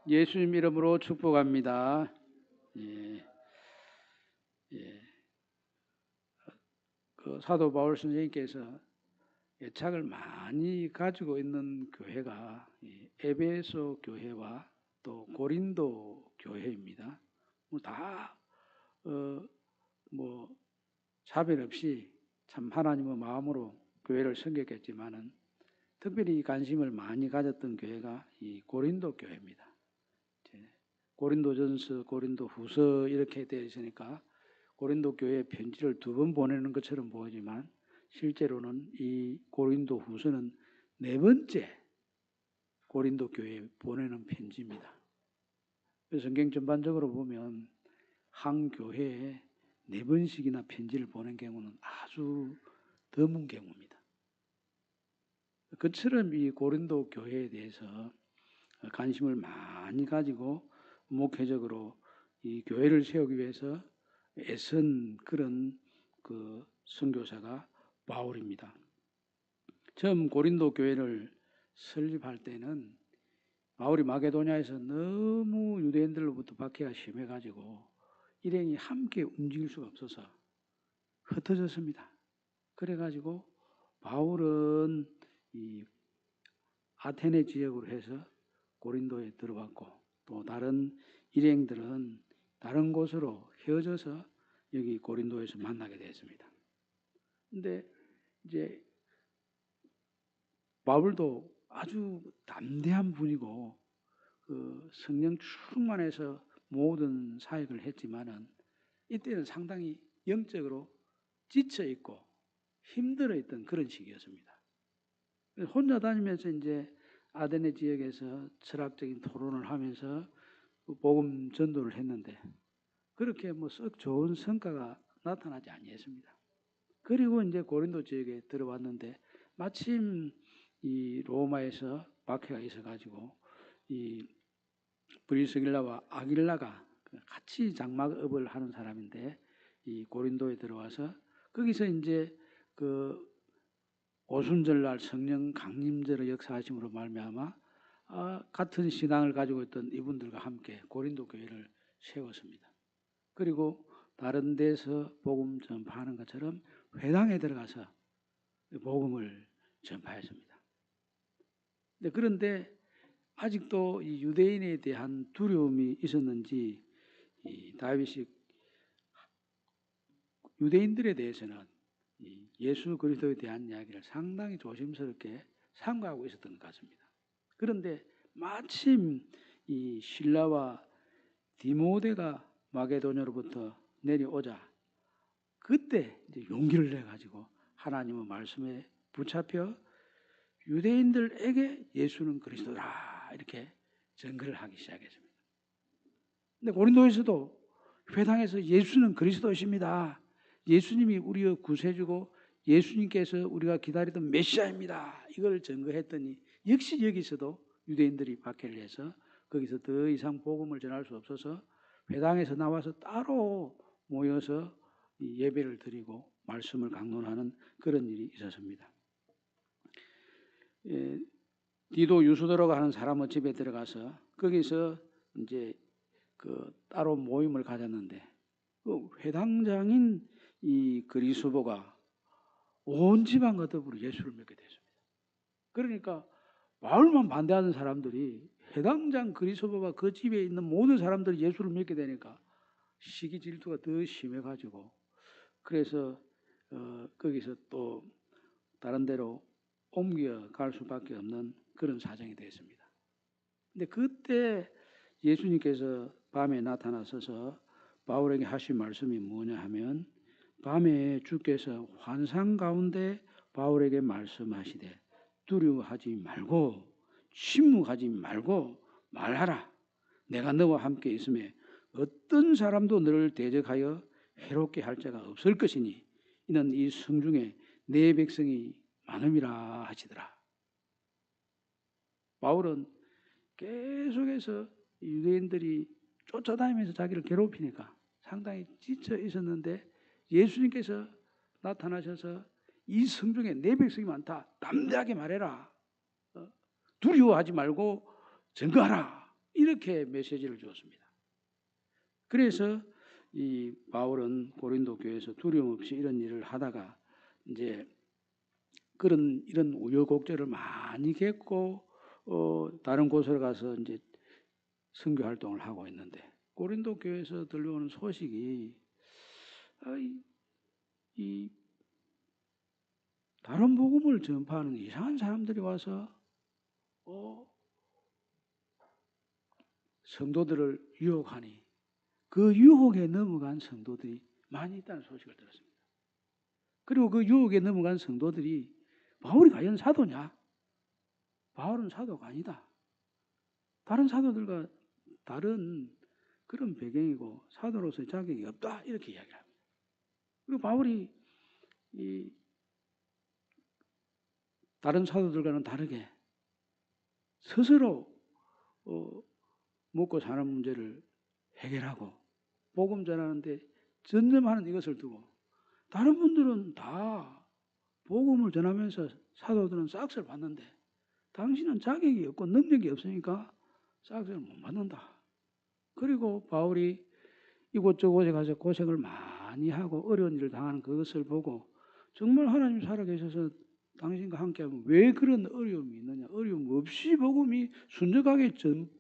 예수님 이름으로 축복합니다. 예, 예. 그 사도 바울 선생님께서 애착을 많이 가지고 있는 교회가 에베소 교회와 또 고린도 교회입니다. 다 차별 없이 참 하나님의 마음으로 교회를 섬겼겠지만은 특별히 관심을 많이 가졌던 교회가 이 고린도 교회입니다. 고린도전서, 고린도후서 이렇게 되어 있으니까 고린도 교회에 편지를 2번 보내는 것처럼 보이지만 실제로는 이 고린도후서는 4번째 고린도 교회에 보내는 편지입니다. 성경 전반적으로 보면 한 교회에 4번씩이나 편지를 보낸 경우는 아주 드문 경우입니다. 그처럼 이 고린도 교회에 대해서 관심을 많이 가지고 목회적으로 이 교회를 세우기 위해서 애쓴 그런 그 선교사가 바울입니다. 처음 고린도 교회를 설립할 때는 바울이 마게도냐에서 너무 유대인들로부터 박해가 심해가지고 일행이 함께 움직일 수가 없어서 흩어졌습니다. 그래가지고 바울은 이 아테네 지역으로 해서 고린도에 들어왔고 또 다른 일행들은 다른 곳으로 헤어져서 여기 고린도에서 만나게 됐습니다. 근데 이제 바울도 아주 담대한 분이고 그 성령 충만해서 모든 사역을 했지만은 이때는 상당히 영적으로 지쳐 있고 힘들어 있던 그런 시기였습니다. 혼자 다니면서 이제 아테네 지역에서 철학적인 토론을 하면서 복음 전도를 했는데 그렇게 썩 좋은 성과가 나타나지 아니했습니다. 그리고 이제 고린도 지역에 들어왔는데 마침 이 로마에서 박해가 있어가지고 이 브리스길라와 아길라가 같이 장막업을 하는 사람인데 이 고린도에 들어와서 거기서 이제 그 오순절날 성령 강림절의 역사하심으로 말미암아 같은 신앙을 가지고 있던 이분들과 함께 고린도 교회를 세웠습니다. 그리고 다른 데서 복음 전파하는 것처럼 회당에 들어가서 복음을 전파했습니다. 그런데 아직도 이 유대인에 대한 두려움이 있었는지 이 다윗이 유대인들에 대해서는 이 예수 그리스도에 대한 이야기를 상당히 조심스럽게 삼가하고 있었던 것 같습니다. 그런데 마침 이 실라와 디모데가 마게도냐로부터 내려오자 그때 이제 용기를 내 가지고 하나님의 말씀에 붙잡혀 유대인들에게 예수는 그리스도라 이렇게 증거를 하기 시작했습니다. 근데 고린도에서도 회당에서 예수는 그리스도이십니다. 예수님이 우리의 구세주고 예수님께서 우리가 기다리던 메시아입니다. 이걸 증거했더니 역시 여기서도 유대인들이 박해를 해서 거기서 더 이상 복음을 전할 수 없어서 회당에서 나와서 따로 모여서 예배를 드리고 말씀을 강론하는 그런 일이 있었습니다. 디도 유수도라고 하는 사람의 집에 들어가서 거기서 이제 그 따로 모임을 가졌는데 그 회당장인 이 그리스도가 온 집안과 더불어 예수를 믿게 됐습니다. 그러니까 바울만 반대하는 사람들이 회당장 그리스도가 그 집에 있는 모든 사람들이 예수를 믿게 되니까 시기 질투가 더 심해가지고 그래서 거기서 또 다른 데로 옮겨갈 수밖에 없는 그런 사정이 됐습니다. 근데 그때 예수님께서 밤에 나타나셔서 바울에게 하신 말씀이 뭐냐 하면 밤에 주께서 환상 가운데 바울에게 말씀하시되 두려워하지 말고 침묵하지 말고 말하라. 내가 너와 함께 있음에 어떤 사람도 너를 대적하여 해롭게 할 자가 없을 것이니 이는 이 성중에 내 백성이 많음이라 하시더라. 바울은 계속해서 유대인들이 쫓아다니면서 자기를 괴롭히니까 상당히 지쳐 있었는데 예수님께서 나타나셔서 이 성중에 내 백성이 많다. 담대하게 말해라. 두려워하지 말고 증거하라. 이렇게 메시지를 주었습니다. 그래서 이 바울은 고린도 교회에서 두려움 없이 이런 일을 하다가 이제 이런 우여곡절을 많이 겪고 다른 곳으로 가서 이제 선교 활동을 하고 있는데 고린도 교회에서 들려오는 소식이 이 다른 복음을 전파하는 이상한 사람들이 와서 성도들을 유혹하니 그 유혹에 넘어간 성도들이 많이 있다는 소식을 들었습니다. 그리고 그 유혹에 넘어간 성도들이 바울이 과연 사도냐? 바울은 사도가 아니다. 다른 사도들과 다른 그런 배경이고 사도로서의 자격이 없다 이렇게 이야기를 합니다. 그리고 바울이 이 다른 사도들과는 다르게 스스로 먹고 사는 문제를 해결하고 복음 전하는데 전념하는 이것을 두고 다른 분들은 다 복음을 전하면서 사도들은 싹스를 받는데 당신은 자격이 없고 능력이 없으니까 싹스를 못 받는다. 그리고 바울이 이곳저곳에 가서 고생을 많이 하고 어려운 일을 당하는 그것을 보고 정말 하나님 살아계셔서 당신과 함께하면 왜 그런 어려움이 있느냐. 어려움 없이 복음이 순적하게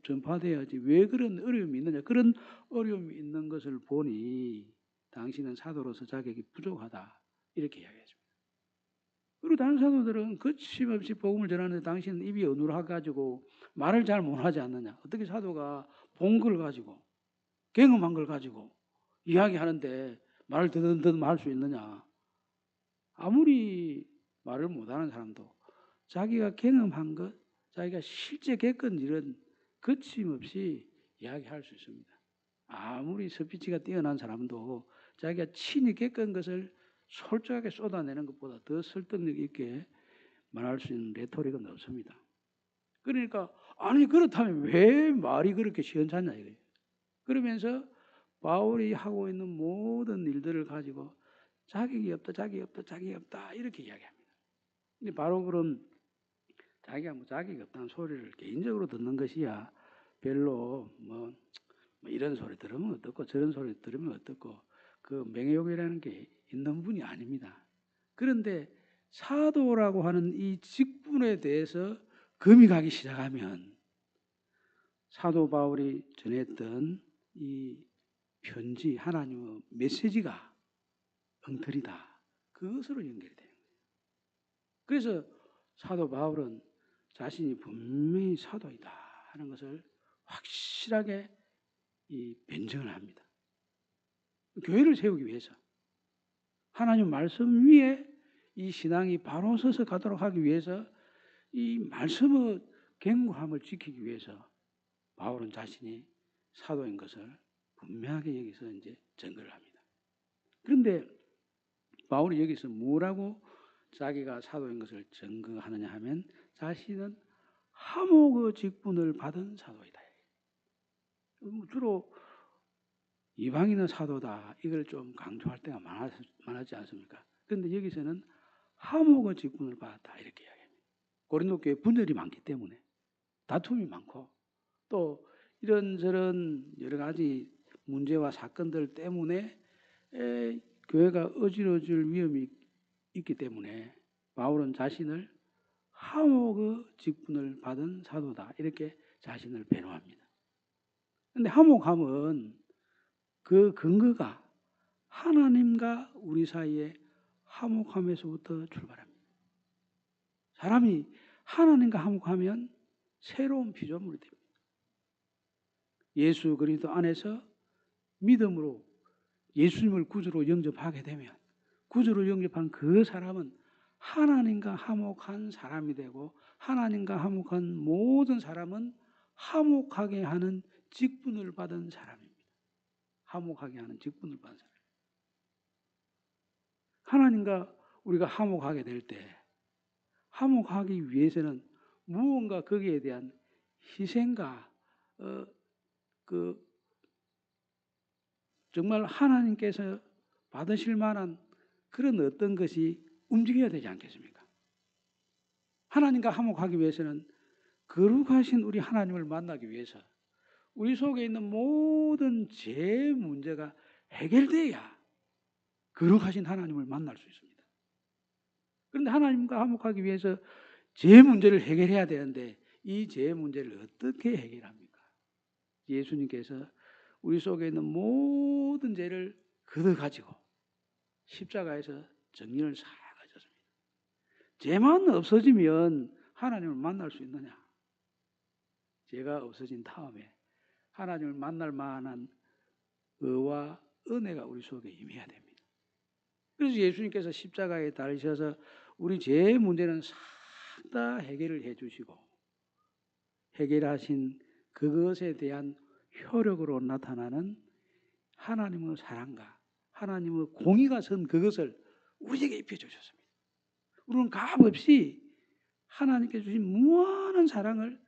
전파돼야지 왜 그런 어려움이 있느냐. 그런 어려움이 있는 것을 보니 당신은 사도로서 자격이 부족하다. 이렇게 이야기했습니다. 그리고 다른 사도들은 거침없이 복음을 전하는데 당신은 입이 어눌해가지고 말을 잘 못하지 않느냐. 어떻게 사도가 본 걸 가지고 경험한 걸 가지고 이야기하는데 말을 더듬더듬 할 수 있느냐. 아무리 말을 못하는 사람도 자기가 경험한 것, 자기가 실제 겪은 일은 거침없이 이야기할 수 있습니다. 아무리 스피치가 뛰어난 사람도 자기가 친히 겪은 것을 솔직하게 쏟아내는 것보다 더 설득력 있게 말할 수 있는 레토릭은 없습니다. 그러니까 아니 그렇다면 왜 말이 그렇게 시원찮냐 이거예요. 그러면서 바울이 하고 있는 모든 일들을 가지고 자격이 없다, 자격이 없다, 자격이 없다 이렇게 이야기합니다. 근데 바로 그런 자기가 자격이 없다는 소리를 개인적으로 듣는 것이야 별로 뭐 이런 소리 들으면 어떻고 저런 소리 들으면 어떻고 그 명예욕이라는 게 있는 분이 아닙니다. 그런데 사도라고 하는 이 직분에 대해서 금이 가기 시작하면 사도 바울이 전했던 이 편지 하나님의 메시지가 엉터리다. 그것으로 연결이 되는 거예요. 그래서 사도 바울은 자신이 분명히 사도이다 하는 것을 확실하게 변증을 합니다. 교회를 세우기 위해서 하나님 말씀 위에 이 신앙이 바로 서서 가도록 하기 위해서 이 말씀의 견고함을 지키기 위해서 바울은 자신이 사도인 것을 분명하게 여기서 이제 증거를 합니다. 그런데 바울이 여기서 뭐라고 자기가 사도인 것을 증거하느냐 하면 자신은 하목의 직분을 받은 사도이다. 주로 이방인은 사도다. 이걸 좀 강조할 때가 많았지 않습니까? 그런데 여기서는 하목의 직분을 받았다. 이렇게 이야기합니다. 고린도 교회 분열이 많기 때문에 다툼이 많고 또 이런저런 여러 가지 문제와 사건들 때문에 교회가 어지러질 위험이 있기 때문에 바울은 자신을 하목의 직분을 받은 사도다. 이렇게 자신을 변호합니다. 그런데 하목함은 그 근거가 하나님과 우리 사이에 화목함에서부터 출발합니다. 사람이 하나님과 화목하면 새로운 피조물이 됩니다. 예수 그리스도 안에서 믿음으로 예수님을 구주로 영접하게 되면 구주로 영접한 그 사람은 하나님과 화목한 사람이 되고 하나님과 화목한 모든 사람은 화목하게 하는 직분을 받은 사람입니다. 화목하게 하는 직분을 받은 사람. 하나님과 우리가 화목하게 될 때 화목하기 위해서는 무언가 거기에 대한 희생과 정말 하나님께서 받으실 만한 그런 어떤 것이 움직여야 되지 않겠습니까? 하나님과 화목하기 위해서는 거룩하신 우리 하나님을 만나기 위해서 우리 속에 있는 모든 죄 문제가 해결돼야 거룩하신 하나님을 만날 수 있습니다. 그런데 하나님과 화목하기 위해서 죄 문제를 해결해야 되는데 이 죄 문제를 어떻게 해결합니까? 예수님께서 우리 속에 있는 모든 죄를 걷어가지고 십자가에서 정의를 싹 하셨습니다. 죄만 없어지면 하나님을 만날 수 있느냐? 죄가 없어진 다음에 하나님을 만날 만한 의와 은혜가 우리 속에 임해야 됩니다. 그래서 예수님께서 십자가에 달리셔서 우리 죄의 문제는 싹 다 해결을 해주시고 해결하신 그것에 대한 효력으로 나타나는 하나님의 사랑과 하나님의 공의가 선 그것을 우리에게 입혀주셨습니다. 우리는 값없이 하나님께 주신 무한한 사랑을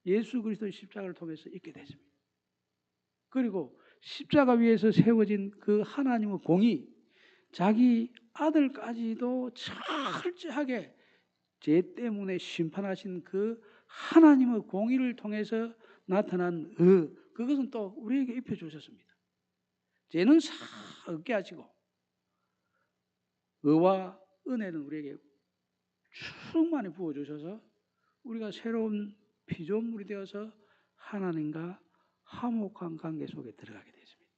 예수 그리스도의 십자가를 통해서 잊게 됐습니다. 그리고 십자가 위에서 세워진 그 하나님의 공의, 자기 아들까지도 철저하게 죄 때문에 심판하신 그 하나님의 공의를 통해서 나타난 그것은 또 우리에게 입혀주셨습니다. 죄는 싹 없게 하시고 의와 은혜는 우리에게 충만히 부어주셔서 우리가 새로운 피조물이 되어서 하나님과 화목한 관계 속에 들어가게 되었습니다.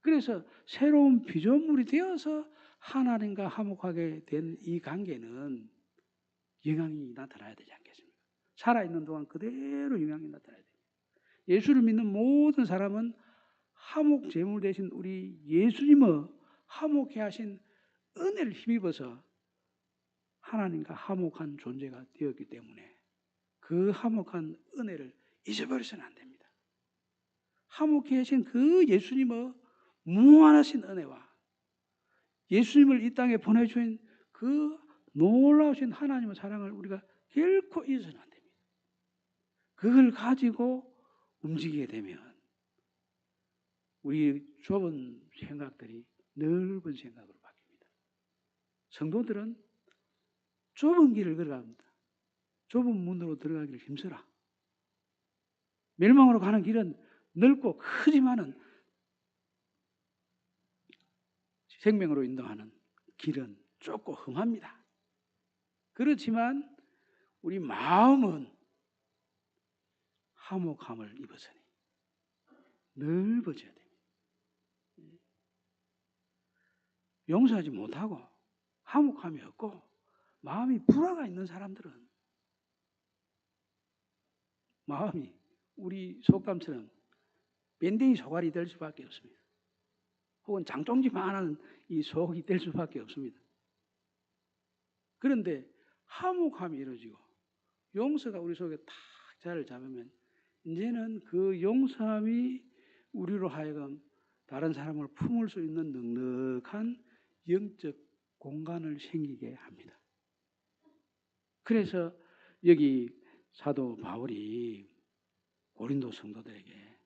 그래서 새로운 피조물이 되어서 하나님과 화목하게 된 이 관계는 영향이 나타나야 되지 않겠습니까? 살아있는 동안 그대로 영향이 나타나야 됩니다. 예수를 믿는 모든 사람은 화목 제물 대신 우리 예수님의 화목해 하신 은혜를 힘입어서 하나님과 화목한 존재가 되었기 때문에 그 화목한 은혜를 잊어버려서는 안 됩니다. 화목해 하신 그 예수님의 무한하신 은혜와 예수님을 이 땅에 보내주신 그 놀라우신 하나님의 사랑을 우리가 결코 잊어서는 안 됩니다. 그걸 가지고 움직이게 되면 우리 좁은 생각들이 넓은 생각으로 바뀝니다. 성도들은 좁은 길을 걸어갑니다. 좁은 문으로 들어가기를 힘써라. 멸망으로 가는 길은 넓고 크지만은 생명으로 인도하는 길은 좁고 험합니다. 그렇지만 우리 마음은 화목함을 입었으니 넓어져야 됩니다. 용서하지 못하고 화목함이 없고 마음이 불화가 있는 사람들은 마음이 우리 속담처럼 밴댕이 소갈이 될 수밖에 없습니다. 혹은 장종지만한 이 속이 될 수밖에 없습니다. 그런데 화목함이 이루어지고 용서가 우리 속에 탁 자리를 잡으면 이제는 그 용서함이 우리로 하여금 다른 사람을 품을 수 있는 넉넉한 영적 공간을 생기게 합니다. 그래서 여기 사도 바울이 고린도 성도들에게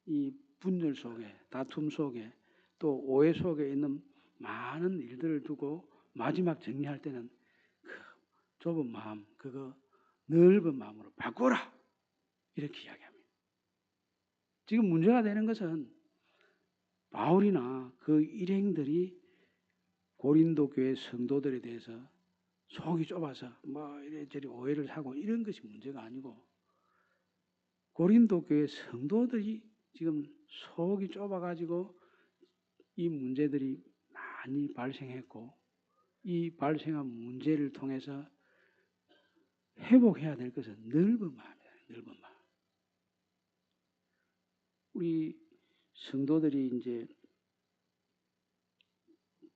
이 분열 속에, 다툼 속에, 또 오해 속에 있는 많은 일들을 두고 마지막 정리할 때는 그 좁은 마음, 그거 넓은 마음으로 바꾸라, 이렇게 이야기합니다. 지금 문제가 되는 것은 바울이나 그 일행들이 고린도 교회 성도들에 대해서 속이 좁아서 뭐 이래저래 오해를 하고 이런 것이 문제가 아니고 고린도 교회 성도들이 지금 속이 좁아가지고 이 문제들이 많이 발생했고 이 발생한 문제를 통해서 회복해야 될 것은 넓은 마음이에요. 넓은 마음. 우리 성도들이 이제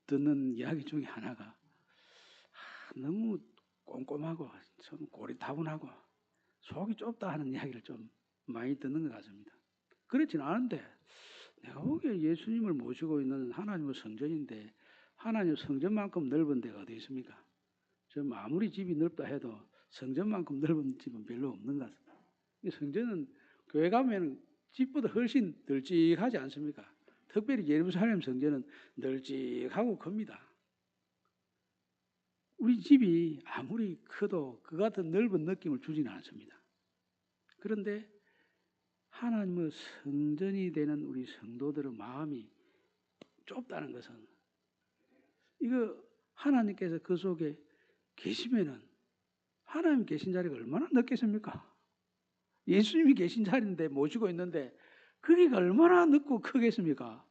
듣는 이야기 중에 하나가 너무 꼼꼼하고 좀 고리타분하고 속이 좁다 하는 이야기를 좀 많이 듣는 것 같습니다. 그렇지는 않은데 내가 보기에 예수님을 모시고 있는 하나님의 성전인데 하나님 성전만큼 넓은 데가 어디 있습니까? 저 아무리 집이 넓다 해도 성전만큼 넓은 집은 별로 없는 것 같습니다. 성전은 교회 가면 집보다 훨씬 널찍하지 않습니까? 특별히 예루살렘 성전은 널찍하고 큽니다. 우리 집이 아무리 커도 그 같은 넓은 느낌을 주지는 않습니다. 그런데 하나님의 성전이 되는 우리 성도들의 마음이 좁다는 것은 이거 하나님께서 그 속에 계시면은 하나님 계신 자리가 얼마나 넓겠습니까? 예수님이 계신 자리인데 모시고 있는데 거기가 얼마나 넓고 크겠습니까?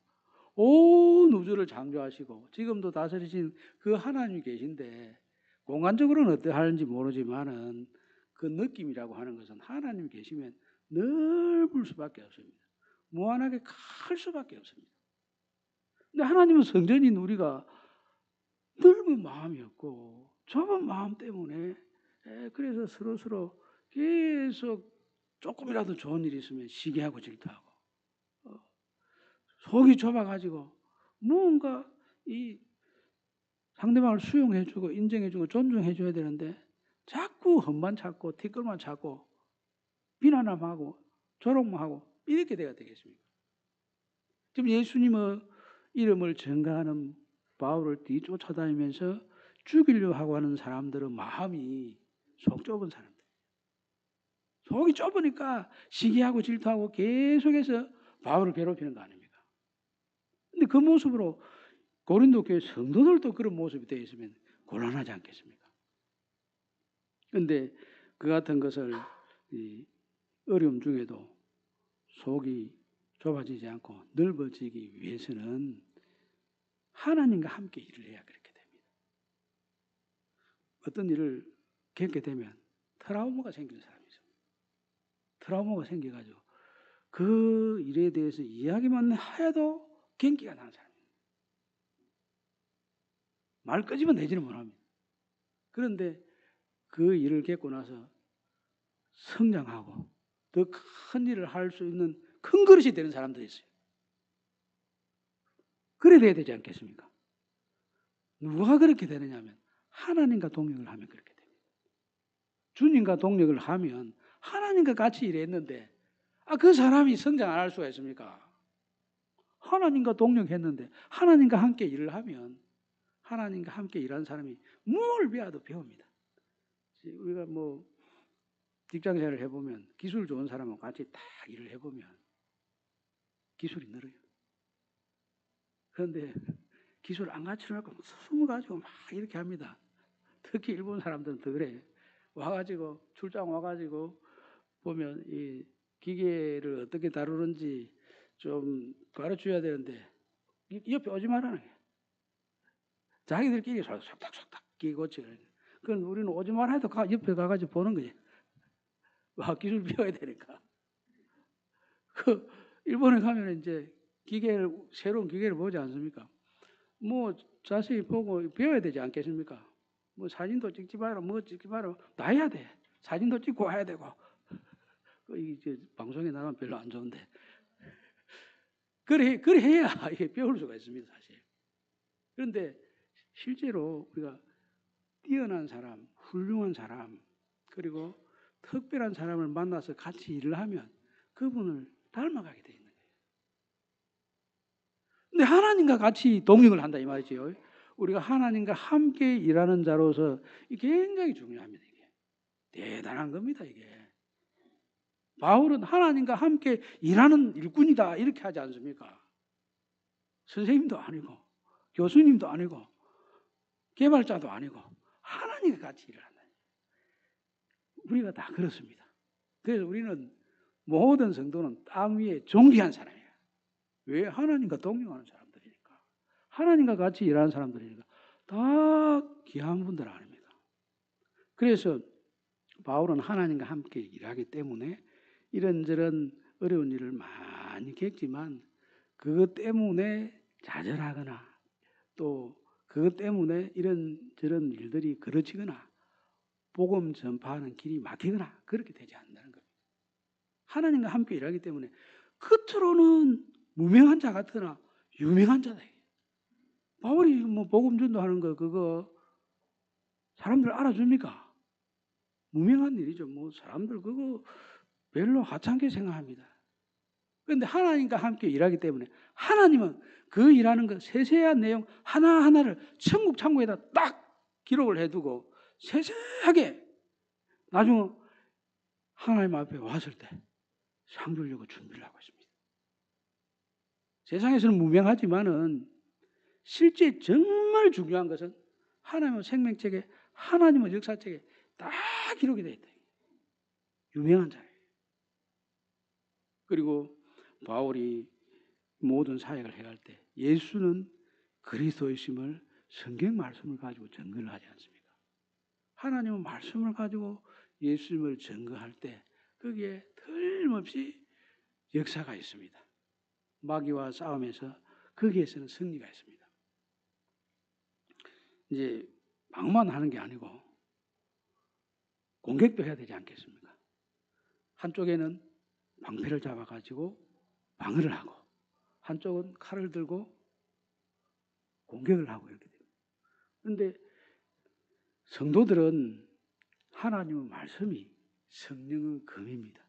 온 우주를 창조하시고 지금도 다스리신 그 하나님이 계신데 공간적으로는 어떠한지 모르지만은 그 느낌이라고 하는 것은 하나님이 계시면 넓을 수밖에 없습니다. 무한하게 클 수밖에 없습니다. 근데 하나님은 성전인 우리가 넓은 마음이 없고 좁은 마음 때문에 그래서 서로 계속 조금이라도 좋은 일이 있으면 시기하고 질투하고 속이 좁아가지고 뭔가 이 상대방을 수용해주고 인정해주고 존중해줘야 되는데 자꾸 흠만 찾고 티끌만 찾고 비난만 하고 조롱만 하고 이렇게 돼야 되겠습니까? 지금 예수님의 이름을 증거하는 바울을 뒤쫓아다니면서 죽이려고 하고 하는 사람들의 마음이 속 좁은 사람들. 속이 좁으니까 시기하고 질투하고 계속해서 바울을 괴롭히는 거 아닙니까? 근데 그 모습으로 고린도 교회 성도들도 그런 모습이 되어 있으면 곤란하지 않겠습니까? 그런데 그 같은 것을 어려움 중에도 속이 좁아지지 않고 넓어지기 위해서는 하나님과 함께 일을 해야 그렇게 됩니다. 어떤 일을 겪게 되면 트라우마가 생기는 사람이 있습니다. 트라우마가 생겨가지고 그 일에 대해서 이야기만 해도 경기가 나는 사람입니다. 말 끄집어 내지는 못합니다. 그런데 그 일을 겪고 나서 성장하고 더 큰 일을 할 수 있는 큰 그릇이 되는 사람들이 있어요. 그래 돼야 되지 않겠습니까? 누가 그렇게 되느냐 하면 하나님과 동력을 하면 그렇게 됩니다. 주님과 동력을 하면 하나님과 같이 일했는데 그 사람이 성장 안 할 수가 있습니까? 하나님과 동력했는데 하나님과 함께 일을 하면 하나님과 함께 일하는 사람이 뭘 배워도 배웁니다. 우리가 뭐 직장생활을 해보면 기술 좋은 사람하고 같이 딱 일을 해보면 기술이 늘어요. 그런데 기술 안 갖추려고 숨어 가지고 막 이렇게 합니다. 특히 일본 사람들은 더 그래. 와가지고 출장 와가지고 보면 이 기계를 어떻게 다루는지 좀 가르쳐줘야 되는데 옆에 오지 말라는 거예요. 자기들끼리 속닥속닥 기계 고치고. 그건 우리는 오지 말라 해도 옆에 가가지고 보는 거지. 와, 기술 배워야 되니까. 그 일본에 가면 이제 새로운 기계를 보지 않습니까? 뭐 자세히 보고 배워야 되지 않겠습니까? 뭐 사진도 찍지 마라, 뭐 찍지 마라, 다 해야 돼. 사진도 찍고 와야 되고. 이제 방송에 나가면 별로 안 좋은데. 그래 해야 이게 배울 수가 있습니다, 사실. 그런데 실제로 우리가 뛰어난 사람, 훌륭한 사람, 그리고 특별한 사람을 만나서 같이 일을 하면 그분을 닮아가게 돼 있는 거예요. 근데 하나님과 같이 동행을 한다 이 말이죠. 우리가 하나님과 함께 일하는 자로서 이게 굉장히 중요합니다. 이게 대단한 겁니다. 이게 바울은 하나님과 함께 일하는 일꾼이다 이렇게 하지 않습니까? 선생님도 아니고 교수님도 아니고 개발자도 아니고 하나님과 같이 일을 한다. 우리가 다 그렇습니다. 그래서 우리는 모든 성도는 땅 위에 존귀한 사람이에요. 왜? 하나님과 동행하는 사람들이니까. 하나님과 같이 일하는 사람들이니까 다 귀한 분들 아닙니까? 그래서 바울은 하나님과 함께 일하기 때문에 이런저런 어려운 일을 많이 겪지만 그것 때문에 좌절하거나 또 그것 때문에 이런저런 일들이 그르치거나 복음 전파하는 길이 막히거나 그렇게 되지 않는다는 겁니다. 하나님과 함께 일하기 때문에 겉으로는 무명한 자 같으나 유명한 자다. 바울이 뭐 복음 전도하는 거 그거 사람들 알아줍니까? 무명한 일이죠. 뭐 사람들 그거 별로 하찮게 생각합니다. 그런데 하나님과 함께 일하기 때문에 하나님은 그 일하는 그 세세한 내용 하나하나를 천국 창고에다 딱 기록을 해두고 세세하게 나중에 하나님 앞에 왔을 때 상 주려고 준비를 하고 있습니다. 세상에서는 무명하지만은 실제 정말 중요한 것은 하나님의 생명책에, 하나님의 역사책에 다 기록이 되어 있다. 유명한 자예요. 그리고 바울이 모든 사역을 해갈 때 예수는 그리스도이심을 성경 말씀을 가지고 증거를 하지 않습니까? 하나님의 말씀을 가지고 예수님을 증거할 때 거기에 틀림없이 역사가 있습니다. 마귀와 싸움에서 거기에서는 승리가 있습니다. 이제 방만 하는 게 아니고 공격도 해야 되지 않겠습니까? 한쪽에는 방패를 잡아가지고 방어를 하고 한쪽은 칼을 들고 공격을 하고 이렇게 됩니다. 그런데 성도들은 하나님의 말씀이 성령의 검입니다.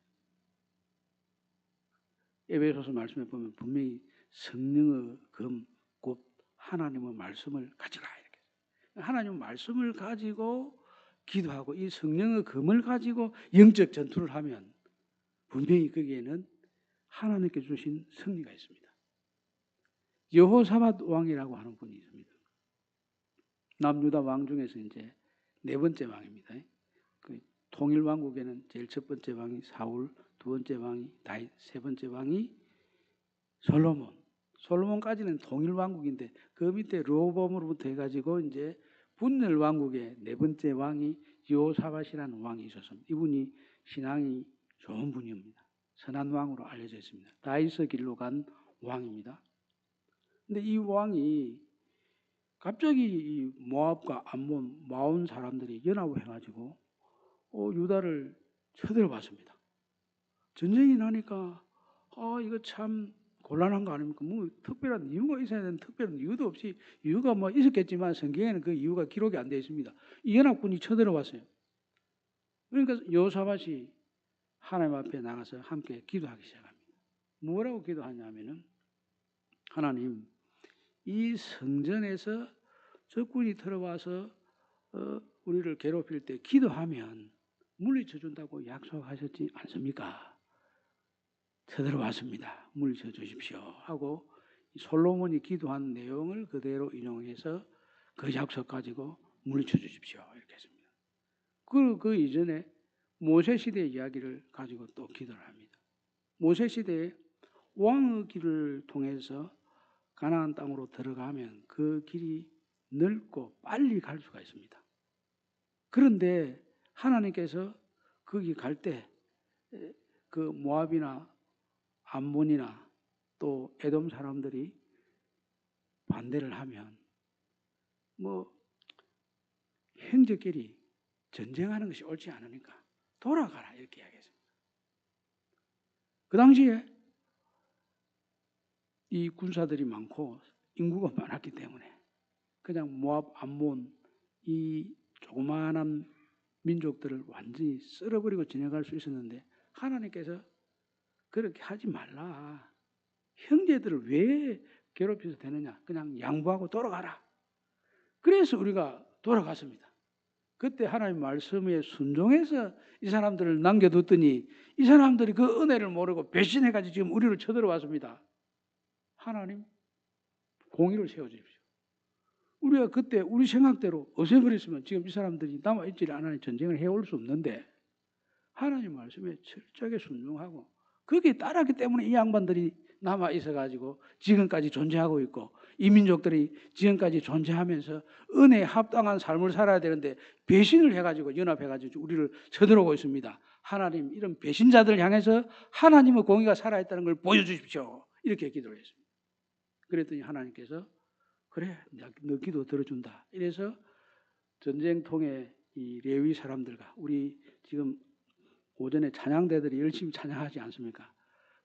에베소서 말씀에 보면 분명히 성령의 검, 곧 하나님의 말씀을 가지라 이렇게. 하나님의 말씀을 가지고 기도하고 이 성령의 검을 가지고 영적 전투를 하면 분명히 거기에는 하나님께 주신 승리가 있습니다. 여호사밧 왕이라고 하는 분이 있습니다. 남유다 왕 중에서 이제 네 번째 왕입니다. 그 통일 왕국에는 제일 첫 번째 왕이 사울, 두 번째 왕이 다윗, 세 번째 왕이 솔로몬. 솔로몬까지는 통일 왕국인데 그 밑에 르호보암으로부터 해가지고 이제 분열 왕국의 네 번째 왕이 여호사밧이라는 왕이 있었습니다. 이분이 신앙이 좋은 분입니다. 선한 왕으로 알려져 있습니다. 다윗의 길로 간 왕입니다. 근데 이 왕이 갑자기 이 모압과 암몬, 마온 사람들이 연합을 해가지고 유다를 쳐들어봤습니다. 전쟁이 나니까 이거 참 곤란한 거 아닙니까? 뭐 특별한 이유가 있어야 되는 특별한 이유도 없이 이유가 뭐 있었겠지만 성경에는 그 이유가 기록이 안 되어 있습니다. 이 연합군이 쳐들어왔어요. 그러니까 여호사밧이 하나님 앞에 나가서 함께 기도하기 시작합니다. 뭐라고 기도하냐면은 하나님, 이 성전에서 적군이 들어와서 우리를 괴롭힐 때 기도하면 물리쳐 준다고 약속하셨지 않습니까? 쳐들어왔습니다. 물리쳐 주십시오 하고 솔로몬이 기도한 내용을 그대로 인용해서 그 약속 가지고 물리쳐 주십시오 이렇게 했습니다. 그 이전에 모세 시대 이야기를 가지고 또 기도를 합니다. 모세 시대에 왕의 길을 통해서 가나안 땅으로 들어가면 그 길이 넓고 빨리 갈 수가 있습니다. 그런데 하나님께서 거기 갈 때 그 모압이나 암몬이나 또 에돔 사람들이 반대를 하면 뭐 형제끼리 전쟁하는 것이 옳지 않으니까 돌아가라 이렇게 이야기했습니다. 그 당시에 이 군사들이 많고 인구가 많았기 때문에 그냥 모압, 암몬 이 조그마한 민족들을 완전히 썰어버리고 지나갈 수 있었는데 하나님께서 그렇게 하지 말라. 형제들을 왜 괴롭혀서 되느냐. 그냥 양보하고 돌아가라. 그래서 우리가 돌아갔습니다. 그때 하나님 말씀에 순종해서 이 사람들을 남겨뒀더니 이 사람들이 그 은혜를 모르고 배신해가지고 지금 우리를 쳐들어왔습니다. 하나님 공의를 세워주십시오. 우리가 그때 우리 생각대로 없애버렸으면 지금 이 사람들이 남아있지를 않아야 전쟁을 해올 수 없는데 하나님 말씀에 철저하게 순종하고 거기에 따랐기 때문에 이 양반들이 남아있어가지고 지금까지 존재하고 있고 이 민족들이 지금까지 존재하면서 은혜에 합당한 삶을 살아야 되는데 배신을 해가지고 연합해가지고 우리를 쳐들어오고 있습니다. 하나님 이런 배신자들을 향해서 하나님의 공의가 살아있다는 걸 보여주십시오. 이렇게 기도를 했습니다. 그랬더니 하나님께서 그래 너 기도 들어준다. 이래서 전쟁통에 이 레위 사람들과 우리 지금 오전에 찬양대들이 열심히 찬양하지 않습니까?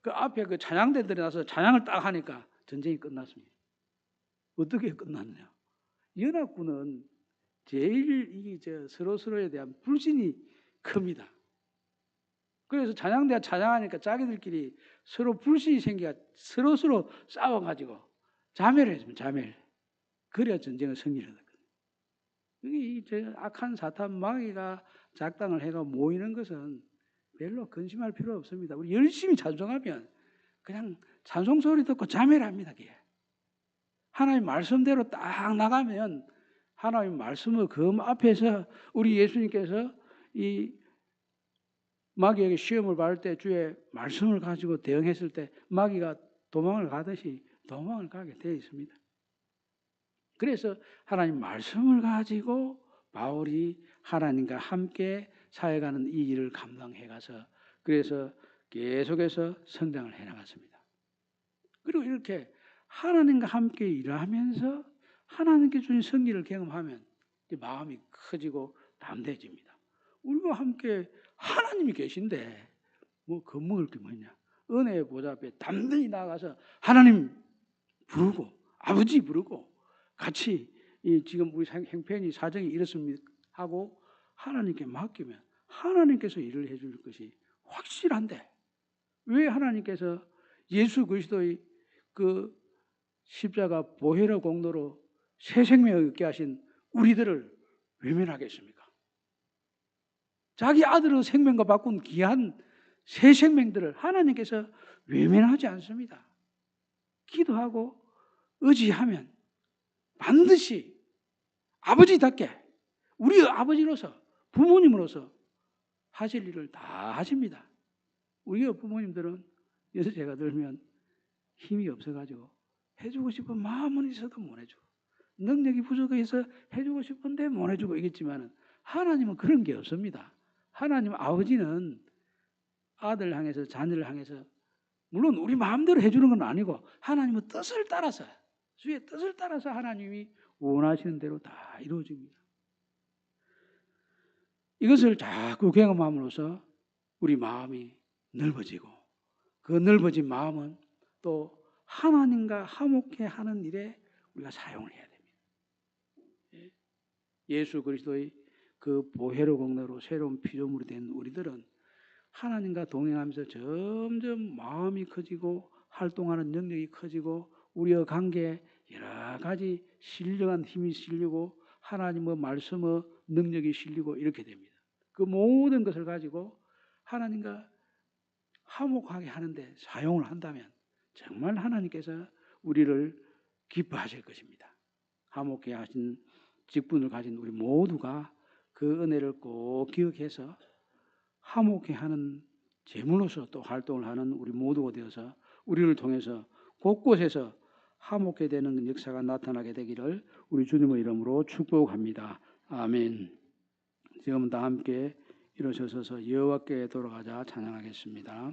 그 앞에 그 찬양대들이 나서 찬양을 딱 하니까 전쟁이 끝났습니다. 어떻게 끝났냐? 연합군은 제일 이게 서로서로에 대한 불신이 큽니다. 그래서 찬양대가 찬양하니까 자기들끼리 서로 불신이 생겨 서로서로 싸워가지고 자멸을 했습니다. 자멸. 그래야 전쟁의 승리를 얻었거든요. 이 악한 사탄 마귀가 작당을 해가 모이는 것은 별로 근심할 필요 없습니다. 우리 열심히 찬송하면 그냥 찬송 소리 듣고 자매를 합니다. 그게. 하나님 말씀대로 딱 나가면 하나님 말씀의 검 앞에서 우리 예수님께서 이 마귀에게 시험을 받을 때 주의 말씀을 가지고 대응했을 때 마귀가 도망을 가듯이 도망을 가게 되어 있습니다. 그래서 하나님 말씀을 가지고 바울이 하나님과 함께 사역하는 이 일을 감당해가서 그래서 계속해서 성장을 해나갔습니다. 그리고 이렇게 하나님과 함께 일하면서 하나님께 주신 승리를 경험하면 마음이 커지고 담대해집니다. 우리와 함께 하나님이 계신데 뭐 겁먹을 게 뭐냐. 은혜의 보좌 앞에 담대히 나가서 하나님 부르고 아버지 부르고 같이 지금 우리 형편이 사정이 이렇습니다 하고 하나님께 맡기면 하나님께서 일을 해줄 것이 확실한데 왜 하나님께서 예수 그리스도의 그 십자가 보혈의 공로로 새 생명을 얻게 하신 우리들을 외면하겠습니까? 자기 아들의 생명과 바꾼 귀한 새 생명들을 하나님께서 외면하지 않습니다. 기도하고 의지하면 반드시 아버지답게 우리 아버지로서 부모님으로서 하실 일을 다 하십니다. 우리 부모님들은 요새 제가 들면 힘이 없어가지고 해주고 싶은 마음은 있어도 못 해주고 능력이 부족해서 해주고 싶은데 못 해주고 이겠지만 하나님은 그런 게 없습니다. 하나님 아버지는 아들 향해서 자녀를 향해서 물론 우리 마음대로 해주는 건 아니고 하나님의 뜻을 따라서 주의 뜻을 따라서 하나님이 원하시는 대로 다 이루어집니다. 이것을 자꾸 경험함으로써 우리 마음이 넓어지고 그 넓어진 마음은 또 하나님과 화목해 하는 일에 우리가 사용을 해야 됩니다. 예수 그리스도의 그 보혈의 공로로 새로운 피조물이 된 우리들은 하나님과 동행하면서 점점 마음이 커지고 활동하는 능력이 커지고 우리의 관계에 여러 가지 신령한 힘이 실리고 하나님의 말씀의 능력이 실리고 이렇게 됩니다. 그 모든 것을 가지고 하나님과 화목하게 하는데 사용을 한다면 정말 하나님께서 우리를 기뻐하실 것입니다. 화목해 하신 직분을 가진 우리 모두가 그 은혜를 꼭 기억해서 화목해 하는 제물로서 또 활동을 하는 우리 모두가 되어서 우리를 통해서 곳곳에서 화목해 되는 역사가 나타나게 되기를 우리 주님의 이름으로 축복합니다. 아멘. 지금 다 함께 일어서서 여호와께 돌아가자 찬양하겠습니다.